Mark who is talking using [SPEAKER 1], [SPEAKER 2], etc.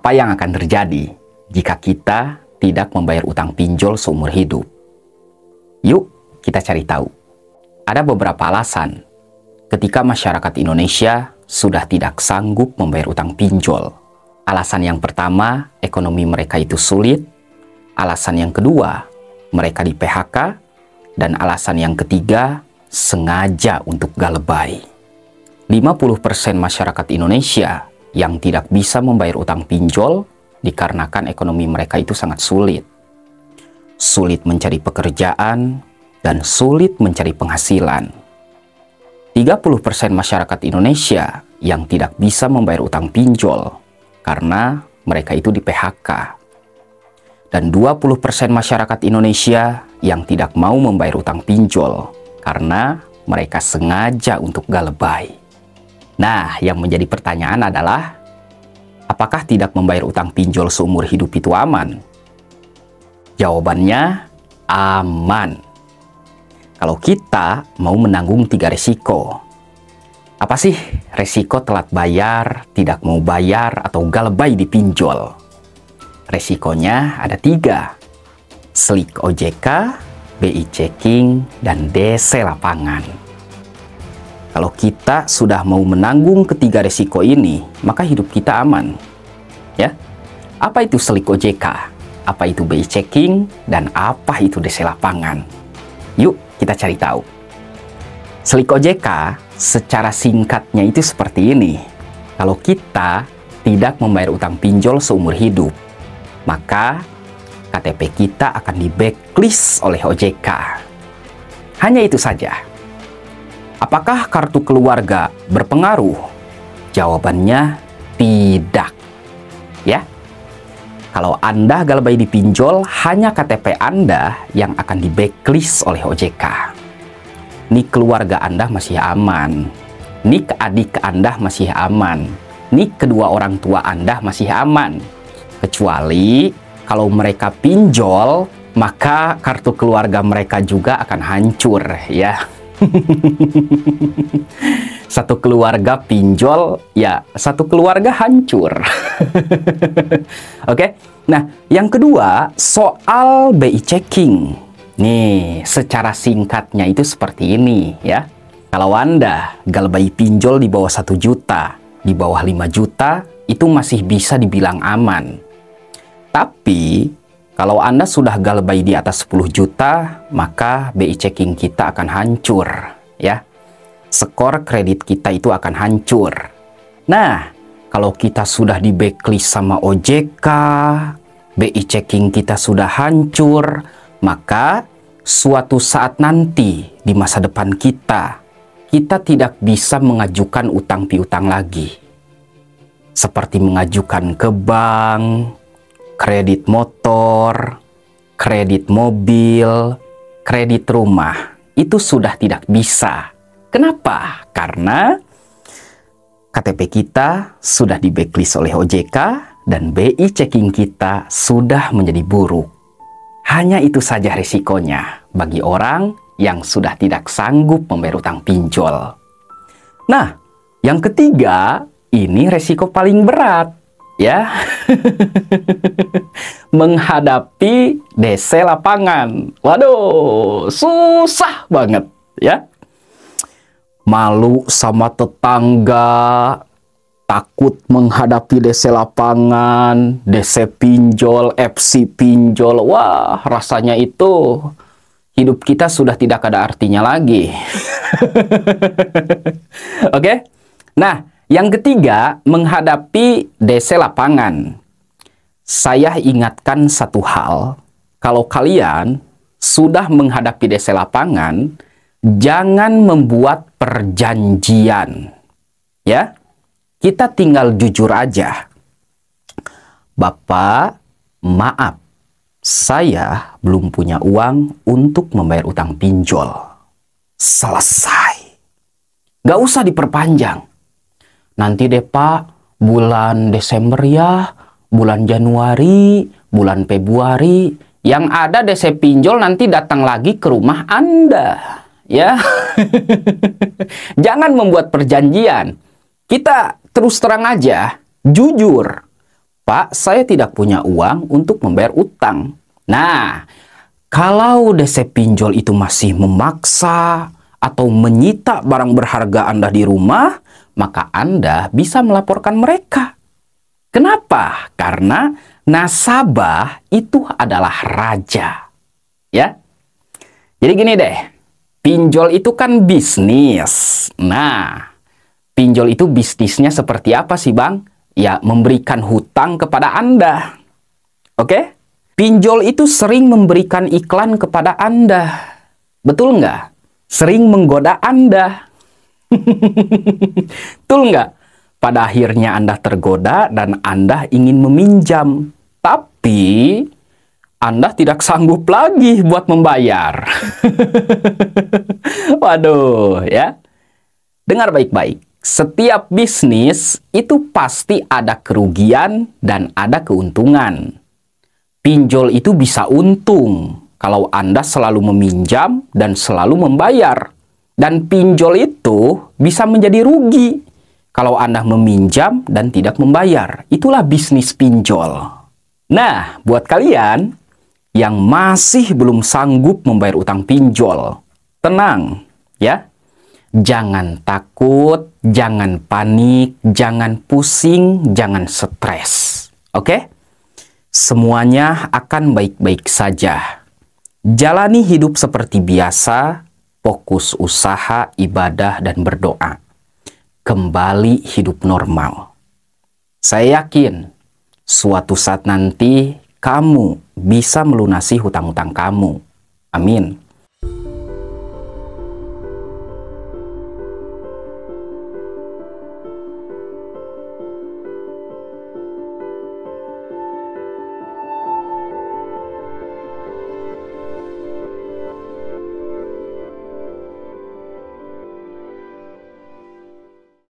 [SPEAKER 1] Apa yang akan terjadi jika kita tidak membayar utang pinjol seumur hidup? Yuk, kita cari tahu. Ada beberapa alasan ketika masyarakat Indonesia sudah tidak sanggup membayar utang pinjol. Alasan yang pertama, ekonomi mereka itu sulit. Alasan yang kedua, mereka di PHK. Dan alasan yang ketiga, sengaja untuk gak lebay. 50% masyarakat Indonesia yang tidak bisa membayar utang pinjol dikarenakan ekonomi mereka itu sangat sulit. Sulit mencari pekerjaan dan sulit mencari penghasilan. 30% masyarakat Indonesia yang tidak bisa membayar utang pinjol karena mereka itu di PHK. Dan 20% masyarakat Indonesia yang tidak mau membayar utang pinjol karena mereka sengaja untuk gak lebay. Nah, yang menjadi pertanyaan adalah, apakah tidak membayar utang pinjol seumur hidup itu aman? Jawabannya, aman. Kalau kita mau menanggung 3 resiko. Apa sih resiko telat bayar, tidak mau bayar, atau gak lebay dipinjol? Resikonya ada 3. Slik OJK, BI checking, dan DC lapangan. Kalau kita sudah mau menanggung ketiga resiko ini, maka hidup kita aman. Ya, apa itu slik OJK? Apa itu BI checking? Dan apa itu DC lapangan? Yuk, kita cari tahu. Slik OJK secara singkatnya itu seperti ini. Kalau kita tidak membayar utang pinjol seumur hidup, maka KTP kita akan di-blacklist oleh OJK. Hanya itu saja. Apakah kartu keluarga berpengaruh? Jawabannya tidak. Ya. Kalau Anda gak lebay dipinjol, hanya KTP Anda yang akan di-blacklist oleh OJK. Nik keluarga Anda masih aman. Nik adik Anda masih aman. Nik kedua orang tua Anda masih aman. Kecuali kalau mereka pinjol, maka kartu keluarga mereka juga akan hancur, ya. Satu keluarga pinjol, ya satu keluarga hancur. Oke. Nah, yang kedua, soal BI checking. Nih, secara singkatnya itu seperti ini, ya. Kalau Anda gak lebay pinjol di bawah 1 juta, di bawah 5 juta, itu masih bisa dibilang aman. Tapi kalau Anda sudah gak lebay di atas 10 juta, maka BI checking kita akan hancur, ya. Skor kredit kita itu akan hancur. Nah, kalau kita sudah di blacklist sama OJK, BI checking kita sudah hancur, maka suatu saat nanti di masa depan kita tidak bisa mengajukan utang piutang lagi. Seperti mengajukan ke bank, kredit motor, kredit mobil, kredit rumah, itu sudah tidak bisa. Kenapa? Karena KTP kita sudah di-blacklist oleh OJK dan BI checking kita sudah menjadi buruk. Hanya itu saja risikonya bagi orang yang sudah tidak sanggup membayar utang pinjol. Nah, yang ketiga, ini resiko paling berat. Ya, menghadapi DC lapangan. Waduh, susah banget, ya. Malu sama tetangga, takut menghadapi DC lapangan, DC pinjol, FC pinjol. Wah, rasanya itu hidup kita sudah tidak ada artinya lagi. Oke? Nah, yang ketiga, menghadapi DC lapangan. Saya ingatkan satu hal, kalau kalian sudah menghadapi DC lapangan, jangan membuat perjanjian. Ya, kita tinggal jujur aja. Bapak, maaf, saya belum punya uang untuk membayar utang pinjol. Selesai. Gak usah diperpanjang. Nanti deh Pak, bulan Desember ya, bulan Januari, bulan Februari. Yang ada DC pinjol nanti datang lagi ke rumah Anda. Ya, jangan membuat perjanjian. Kita terus terang aja, jujur. Pak, saya tidak punya uang untuk membayar utang. Nah, kalau DC pinjol itu masih memaksa atau menyita barang berharga Anda di rumah, maka Anda bisa melaporkan mereka. Kenapa? Karena nasabah itu adalah raja. Ya. Jadi gini deh, pinjol itu kan bisnis. Nah, pinjol itu bisnisnya seperti apa sih, Bang? Ya, memberikan hutang kepada Anda. Oke? Pinjol itu sering memberikan iklan kepada Anda. Betul nggak? Sering menggoda Anda. Betul nggak? Pada akhirnya Anda tergoda dan Anda ingin meminjam. Tapi Anda tidak sanggup lagi buat membayar. Waduh, ya. Dengar baik-baik. Setiap bisnis itu pasti ada kerugian dan ada keuntungan. Pinjol itu bisa untung kalau Anda selalu meminjam dan selalu membayar. Dan pinjol itu bisa menjadi rugi kalau Anda meminjam dan tidak membayar. Itulah bisnis pinjol. Nah, buat kalian yang masih belum sanggup membayar utang pinjol, tenang ya. Jangan takut, jangan panik, jangan pusing, jangan stres. Oke? Semuanya akan baik-baik saja. Jalani hidup seperti biasa, fokus usaha, ibadah, dan berdoa. Kembali hidup normal. Saya yakin, suatu saat nanti kamu bisa melunasi hutang-hutang kamu. Amin.